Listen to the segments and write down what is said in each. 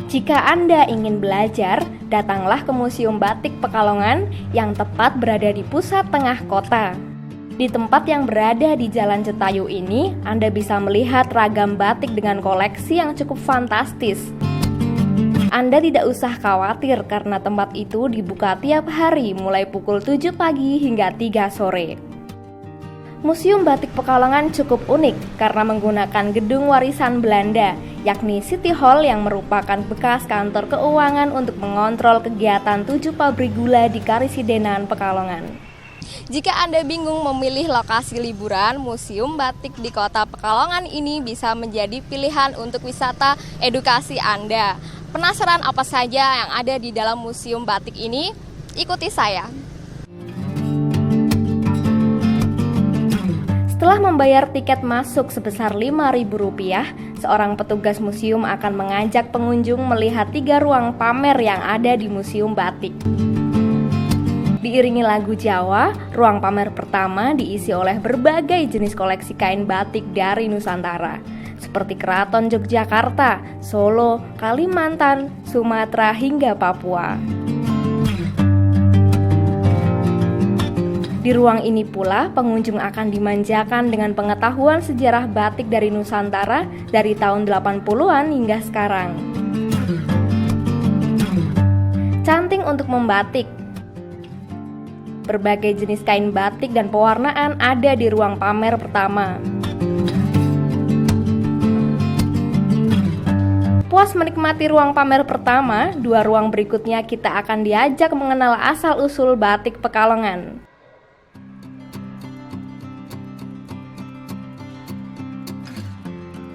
Jika Anda ingin belajar, datanglah ke Museum Batik Pekalongan yang tepat berada di pusat tengah kota. Di tempat yang berada di Jalan Cetayu ini, Anda bisa melihat ragam batik dengan koleksi yang cukup fantastis. Anda tidak usah khawatir karena tempat itu dibuka tiap hari mulai pukul 7 pagi hingga 3 sore. Museum Batik Pekalongan cukup unik karena menggunakan gedung warisan Belanda, yakni City Hall yang merupakan bekas kantor keuangan untuk mengontrol kegiatan 7 pabrik gula di Karisidenan, Pekalongan. Jika Anda bingung memilih lokasi liburan, Museum Batik di Kota Pekalongan ini bisa menjadi pilihan untuk wisata edukasi Anda. Penasaran apa saja yang ada di dalam Museum Batik ini? Ikuti saya. Setelah membayar tiket masuk sebesar Rp5.000, seorang petugas museum akan mengajak pengunjung melihat 3 ruang pamer yang ada di Museum Batik. Diiringi lagu Jawa, ruang pamer pertama diisi oleh berbagai jenis koleksi kain batik dari Nusantara, seperti Keraton Yogyakarta, Solo, Kalimantan, Sumatera, hingga Papua. Di ruang ini pula, pengunjung akan dimanjakan dengan pengetahuan sejarah batik dari Nusantara dari tahun 80-an hingga sekarang. Canting untuk membatik. Berbagai jenis kain batik dan pewarnaan ada di ruang pamer pertama. Puas menikmati ruang pamer pertama, 2 ruang berikutnya kita akan diajak mengenal asal-usul batik Pekalongan.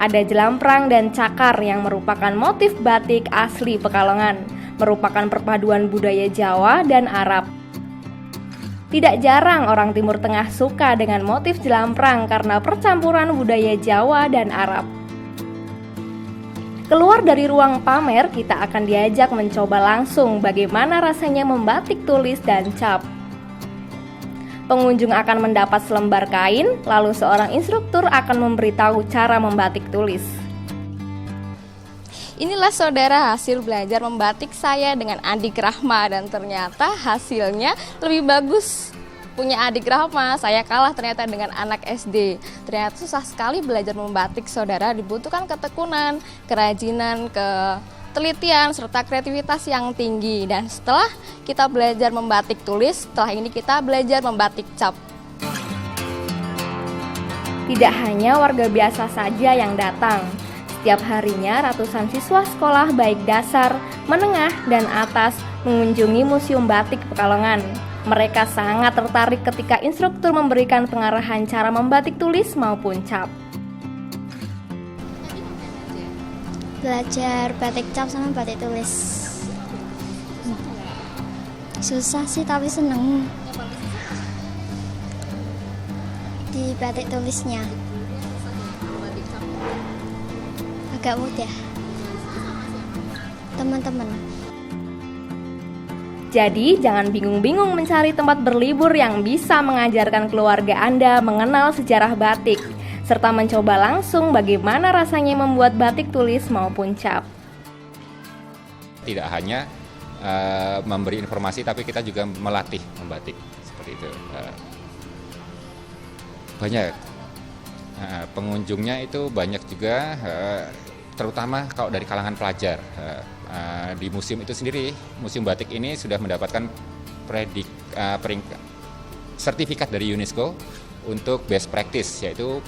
Ada jelamprang dan cakar yang merupakan motif batik asli Pekalongan, merupakan perpaduan budaya Jawa dan Arab. Tidak jarang orang Timur Tengah suka dengan motif jelamprang karena percampuran budaya Jawa dan Arab. Keluar dari ruang pamer, kita akan diajak mencoba langsung bagaimana rasanya membatik tulis dan cap. Pengunjung akan mendapat selembar kain, lalu seorang instruktur akan memberitahu cara membatik tulis. Inilah saudara hasil belajar membatik saya dengan adik Rahma, dan ternyata hasilnya lebih bagus punya adik Rahma. Saya kalah ternyata dengan anak SD. Ternyata susah sekali belajar membatik saudara, dibutuhkan ketekunan, kerajinan, telitian, serta kreativitas yang tinggi. Dan setelah kita belajar membatik tulis, setelah ini kita belajar membatik cap. Tidak hanya warga biasa saja yang datang. Setiap harinya ratusan siswa sekolah baik dasar, menengah, dan atas mengunjungi Museum Batik Pekalongan. Mereka sangat tertarik ketika instruktur memberikan pengarahan cara membatik tulis maupun cap. Belajar batik cap sama batik tulis. Susah sih tapi seneng. Di batik tulisnya agak mudah. Teman-teman. Jadi jangan bingung-bingung mencari tempat berlibur yang bisa mengajarkan keluarga Anda mengenal sejarah batik, serta mencoba langsung bagaimana rasanya membuat batik tulis maupun cap. Tidak hanya memberi informasi, tapi kita juga melatih membatik, seperti itu. Banyak pengunjungnya itu banyak juga, terutama kalau dari kalangan pelajar. Di museum itu sendiri, Museum Batik ini sudah mendapatkan sertifikat dari UNESCO untuk best practice, yaitu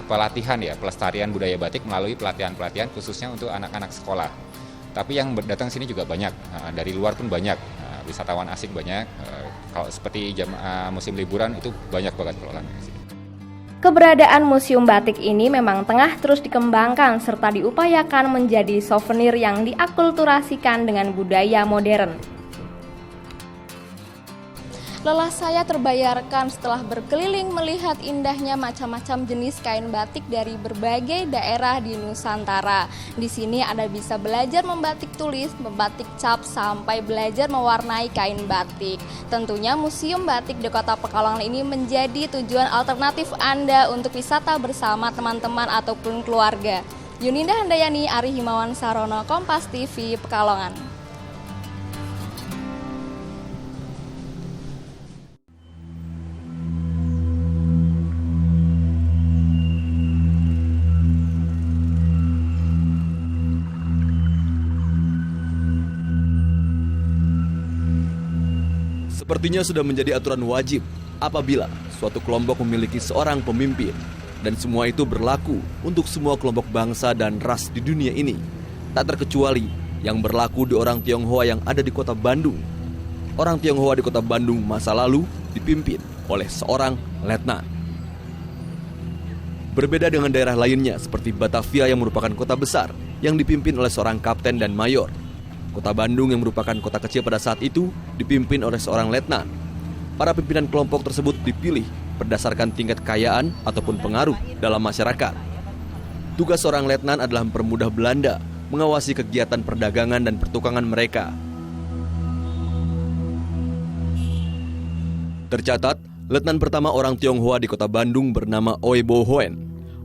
pelatihan pelestarian budaya batik melalui pelatihan-pelatihan khususnya untuk anak-anak sekolah. Tapi yang datang sini juga banyak, dari luar pun banyak, wisatawan asing banyak. Kalau seperti musim liburan itu banyak banget kalau di sini. Keberadaan Museum Batik ini memang tengah terus dikembangkan serta diupayakan menjadi souvenir yang diakulturasikan dengan budaya modern. Lelah saya terbayarkan setelah berkeliling melihat indahnya macam-macam jenis kain batik dari berbagai daerah di Nusantara. Di sini Anda bisa belajar membatik tulis, membatik cap, sampai belajar mewarnai kain batik. Tentunya Museum Batik di Kota Pekalongan ini menjadi tujuan alternatif Anda untuk wisata bersama teman-teman ataupun keluarga. Yuninda Handayani, Ari Himawan Sarono, Kompas TV, Pekalongan. Sepertinya sudah menjadi aturan wajib apabila suatu kelompok memiliki seorang pemimpin. Dan semua itu berlaku untuk semua kelompok bangsa dan ras di dunia ini. Tak terkecuali yang berlaku di orang Tionghoa yang ada di kota Bandung. Orang Tionghoa di kota Bandung masa lalu dipimpin oleh seorang letnan. Berbeda dengan daerah lainnya seperti Batavia yang merupakan kota besar yang dipimpin oleh seorang kapten dan mayor. Kota Bandung yang merupakan kota kecil pada saat itu dipimpin oleh seorang letnan. Para pimpinan kelompok tersebut dipilih berdasarkan tingkat kekayaan ataupun pengaruh dalam masyarakat. Tugas seorang letnan adalah mempermudah Belanda mengawasi kegiatan perdagangan dan pertukangan mereka. Tercatat, letnan pertama orang Tionghoa di kota Bandung bernama Oi Bo Hoen.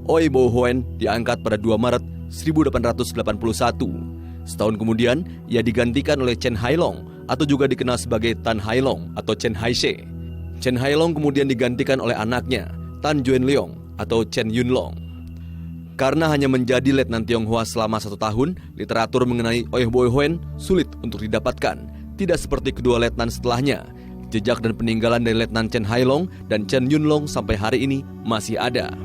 Oi Bo Hoen diangkat pada 2 Maret 1881. Setahun kemudian, ia digantikan oleh Chen Hailong atau juga dikenal sebagai Tan Hailong atau Chen Haishe. Chen Hailong kemudian digantikan oleh anaknya, Tan Juan Leong atau Chen Yunlong. Karena hanya menjadi letnan Tionghoa selama 1 tahun, literatur mengenai Oi Bo Hoen sulit untuk didapatkan. Tidak seperti kedua letnan setelahnya. Jejak dan peninggalan dari letnan Chen Hailong dan Chen Yunlong sampai hari ini masih ada.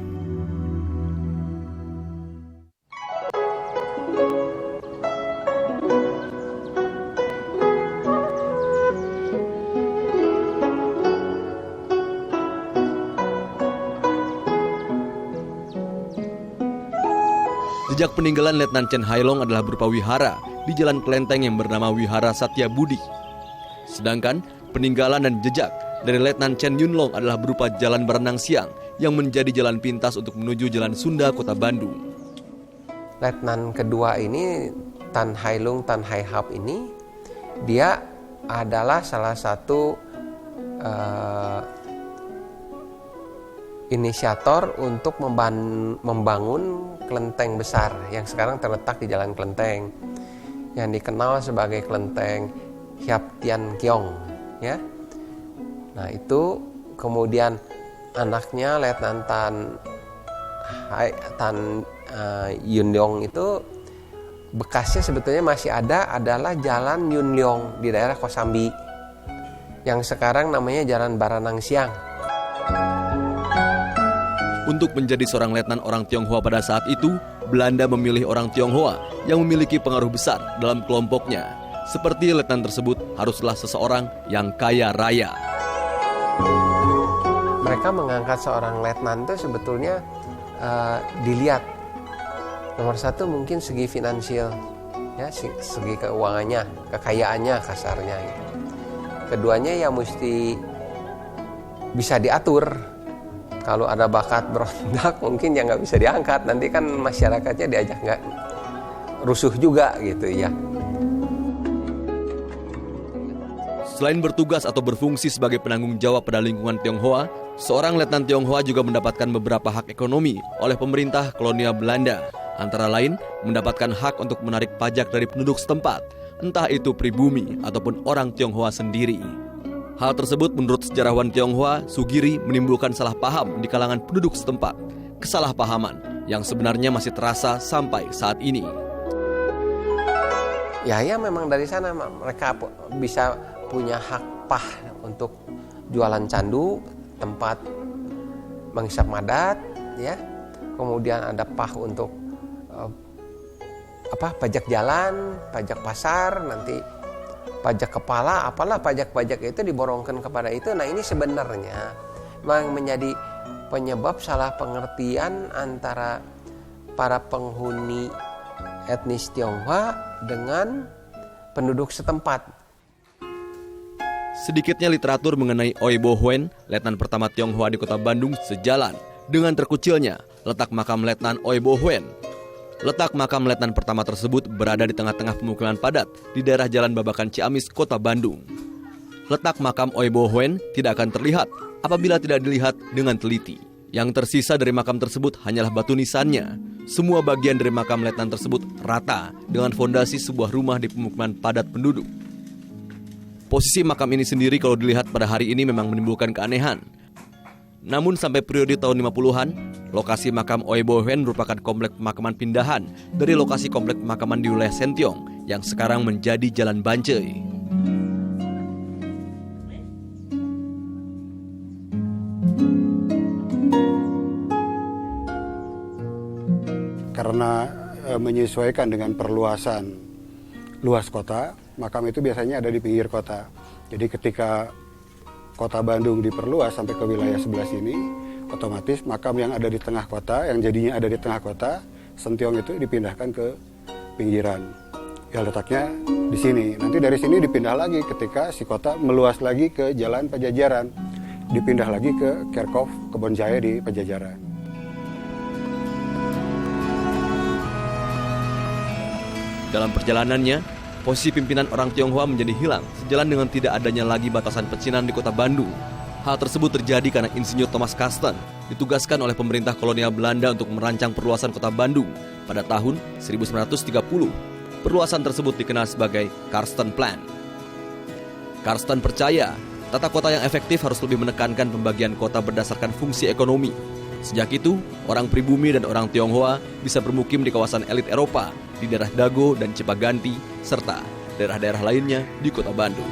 Jejak peninggalan Letnan Chen Hailong adalah berupa wihara di jalan kelenteng yang bernama Wihara Satya Budi. Sedangkan peninggalan dan jejak dari Letnan Chen Yunlong adalah berupa jalan berenang siang yang menjadi jalan pintas untuk menuju Jalan Sunda, Kota Bandung. Letnan kedua ini, Tan Hailong Tan Haihap ini, dia adalah salah satu inisiator untuk membangun kelenteng besar yang sekarang terletak di Jalan Kelenteng, yang dikenal sebagai Kelenteng Hiap Tian Kiong, ya. Nah, itu kemudian anaknya Letnan Tan Yunlong itu bekasnya sebetulnya masih ada, adalah Jalan Yunlong di daerah Kosambi yang sekarang namanya Jalan Baranang Siang. Untuk menjadi seorang letnan orang Tionghoa pada saat itu, Belanda memilih orang Tionghoa yang memiliki pengaruh besar dalam kelompoknya. Seperti letnan tersebut haruslah seseorang yang kaya raya. Mereka mengangkat seorang letnan itu sebetulnya dilihat nomor satu mungkin segi finansial, ya, segi keuangannya, kekayaannya kasarnya. Gitu. Keduanya ya mesti bisa diatur. Kalau ada bakat berontak mungkin ya nggak bisa diangkat, nanti kan masyarakatnya diajak nggak rusuh juga gitu ya. Selain bertugas atau berfungsi sebagai penanggung jawab pada lingkungan Tionghoa, seorang letnan Tionghoa juga mendapatkan beberapa hak ekonomi oleh pemerintah kolonial Belanda. Antara lain, mendapatkan hak untuk menarik pajak dari penduduk setempat, entah itu pribumi ataupun orang Tionghoa sendiri. Hal tersebut menurut sejarawan Tionghoa, Sugiri, menimbulkan salah paham di kalangan penduduk setempat. Kesalahpahaman yang sebenarnya masih terasa sampai saat ini. Ya memang dari sana mereka bisa punya hak pah untuk jualan candu, tempat menghisap madat, ya. Kemudian ada pah untuk pajak jalan, pajak pasar, nanti pajak kepala, apalah pajak-pajak itu diborongkan kepada itu. Nah, ini sebenarnya memang menjadi penyebab salah pengertian antara para penghuni etnis Tionghoa dengan penduduk setempat. Sedikitnya literatur mengenai Oi Bo Hoen, letnan pertama Tionghoa di kota Bandung, sejalan dengan terkucilnya letak makam letnan Oi Bo Hoen. Letak makam letnan pertama tersebut berada di tengah-tengah pemukiman padat di daerah Jalan Babakan Ciamis, Kota Bandung. Letak makam Oi Bo Hoen tidak akan terlihat apabila tidak dilihat dengan teliti. Yang tersisa dari makam tersebut hanyalah batu nisannya. Semua bagian dari makam letnan tersebut rata dengan fondasi sebuah rumah di pemukiman padat penduduk. Posisi makam ini sendiri kalau dilihat pada hari ini memang menimbulkan keanehan. Namun sampai periode tahun 50-an, lokasi makam Oebo Hoen merupakan komplek pemakaman pindahan dari lokasi komplek pemakaman di wilayah Sentiong yang sekarang menjadi Jalan Bancai. Karena menyesuaikan dengan perluasan luas kota, makam itu biasanya ada di pinggir kota. Jadi ketika kota Bandung diperluas sampai ke wilayah sebelah sini, otomatis makam yang ada di tengah kota, yang jadinya ada di tengah kota, Sentiong itu dipindahkan ke pinggiran. Ya letaknya di sini. Nanti dari sini dipindah lagi ketika si kota meluas lagi ke Jalan Pajajaran. Dipindah lagi ke Kerkhof Kebonjaya di Pajajaran. Dalam perjalanannya, posisi pimpinan orang Tionghoa menjadi hilang sejalan dengan tidak adanya lagi batasan pecinan di kota Bandung. Hal tersebut terjadi karena Insinyur Thomas Karsten ditugaskan oleh pemerintah kolonial Belanda untuk merancang perluasan kota Bandung pada tahun 1930. Perluasan tersebut dikenal sebagai Karsten Plan. Karsten percaya tata kota yang efektif harus lebih menekankan pembagian kota berdasarkan fungsi ekonomi. Sejak itu, orang pribumi dan orang Tionghoa bisa bermukim di kawasan elit Eropa, di daerah Dago dan Cipaganti, serta daerah-daerah lainnya di kota Bandung.